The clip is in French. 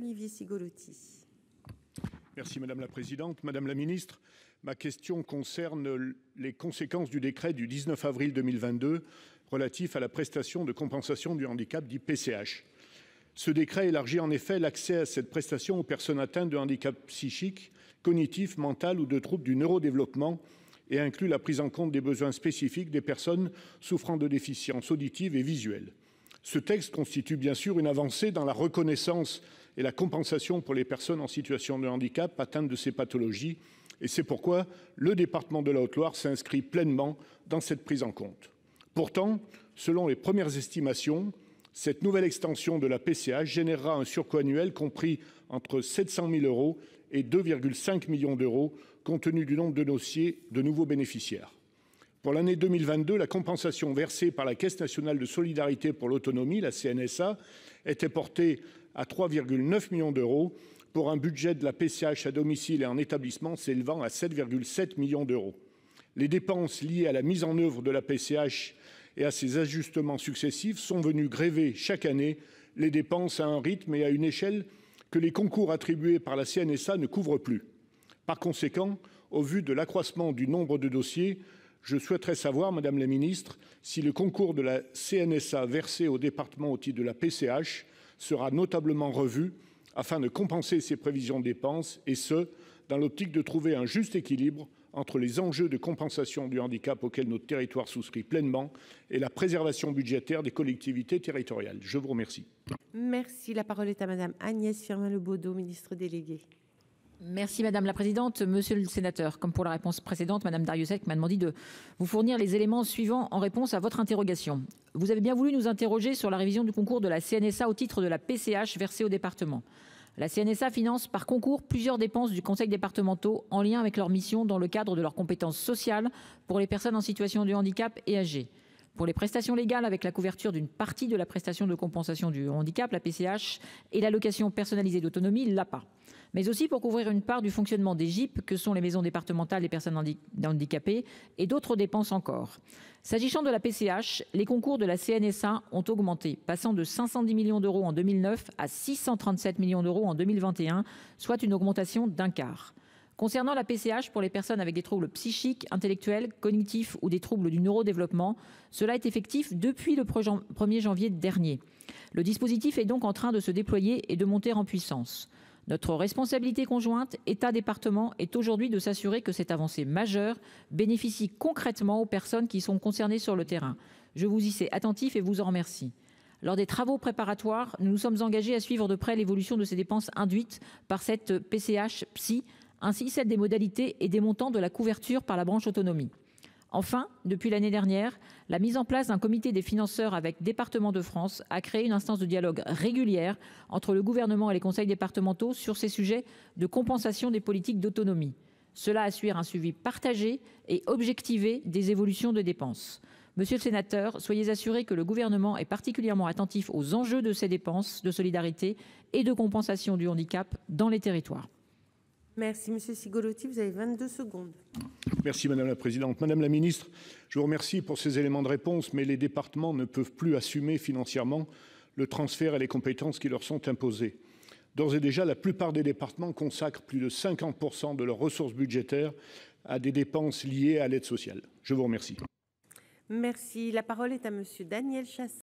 Olivier Cigolotti. Merci Madame la Présidente. Madame la Ministre, ma question concerne les conséquences du décret du 19 avril 2022 relatif à la prestation de compensation du handicap, dit PCH. Ce décret élargit en effet l'accès à cette prestation aux personnes atteintes de handicap psychique, cognitif, mental ou de troubles du neurodéveloppement et inclut la prise en compte des besoins spécifiques des personnes souffrant de déficiences auditives et visuelles. Ce texte constitue bien sûr une avancée dans la reconnaissance et la compensation pour les personnes en situation de handicap atteintes de ces pathologies, et c'est pourquoi le département de la Haute-Loire s'inscrit pleinement dans cette prise en compte. Pourtant, selon les premières estimations, cette nouvelle extension de la PCH générera un surcoût annuel compris entre 700 000 € et 2,5 millions d'euros, compte tenu du nombre de dossiers de nouveaux bénéficiaires. Pour l'année 2022, la compensation versée par la Caisse nationale de solidarité pour l'autonomie, la CNSA, était portée à 3,9 millions d'euros pour un budget de la PCH à domicile et en établissement s'élevant à 7,7 millions d'euros. Les dépenses liées à la mise en œuvre de la PCH et à ses ajustements successifs sont venus grever chaque année les dépenses à un rythme et à une échelle que les concours attribués par la CNSA ne couvrent plus. Par conséquent, au vu de l'accroissement du nombre de dossiers, je souhaiterais savoir, Madame la Ministre, si le concours de la CNSA versé au département au titre de la PCH sera notablement revu afin de compenser ces prévisions de dépenses, et ce, dans l'optique de trouver un juste équilibre entre les enjeux de compensation du handicap auxquels notre territoire souscrit pleinement et la préservation budgétaire des collectivités territoriales. Je vous remercie. Merci. La parole est à Madame Agnès Firmin-Le Bodo, ministre déléguée. Merci Madame la Présidente. Monsieur le Sénateur, comme pour la réponse précédente, Madame Darrieussecq m'a demandé de vous fournir les éléments suivants en réponse à votre interrogation. Vous avez bien voulu nous interroger sur la révision du concours de la CNSA au titre de la PCH versée au département. La CNSA finance par concours plusieurs dépenses du conseil départementaux en lien avec leur mission dans le cadre de leurs compétences sociales pour les personnes en situation de handicap et âgées. Pour les prestations légales avec la couverture d'une partie de la prestation de compensation du handicap, la PCH, et l'allocation personnalisée d'autonomie, l'APA. Mais aussi pour couvrir une part du fonctionnement des GIP, que sont les maisons départementales des personnes handicapées, et d'autres dépenses encore. S'agissant de la PCH, les concours de la CNSA ont augmenté, passant de 510 millions d'euros en 2009 à 637 millions d'euros en 2021, soit une augmentation d'un quart. Concernant la PCH pour les personnes avec des troubles psychiques, intellectuels, cognitifs ou des troubles du neurodéveloppement, cela est effectif depuis le 1er janvier dernier. Le dispositif est donc en train de se déployer et de monter en puissance. Notre responsabilité conjointe, État-département, est aujourd'hui de s'assurer que cette avancée majeure bénéficie concrètement aux personnes qui sont concernées sur le terrain. Je vous y sais attentif et vous en remercie. Lors des travaux préparatoires, nous nous sommes engagés à suivre de près l'évolution de ces dépenses induites par cette PCH psy, ainsi celle des modalités et des montants de la couverture par la branche autonomie. Enfin, depuis l'année dernière, la mise en place d'un comité des financeurs avec Départements de France a créé une instance de dialogue régulière entre le gouvernement et les conseils départementaux sur ces sujets de compensation des politiques d'autonomie. Cela assure un suivi partagé et objectivé des évolutions de dépenses. Monsieur le sénateur, soyez assuré que le gouvernement est particulièrement attentif aux enjeux de ces dépenses de solidarité et de compensation du handicap dans les territoires. Merci Monsieur Cigolotti, vous avez 22 secondes. Merci Madame la Présidente. Madame la Ministre, je vous remercie pour ces éléments de réponse, mais les départements ne peuvent plus assumer financièrement le transfert et les compétences qui leur sont imposées. D'ores et déjà, la plupart des départements consacrent plus de 50% de leurs ressources budgétaires à des dépenses liées à l'aide sociale. Je vous remercie. Merci. La parole est à Monsieur Daniel Chassaing.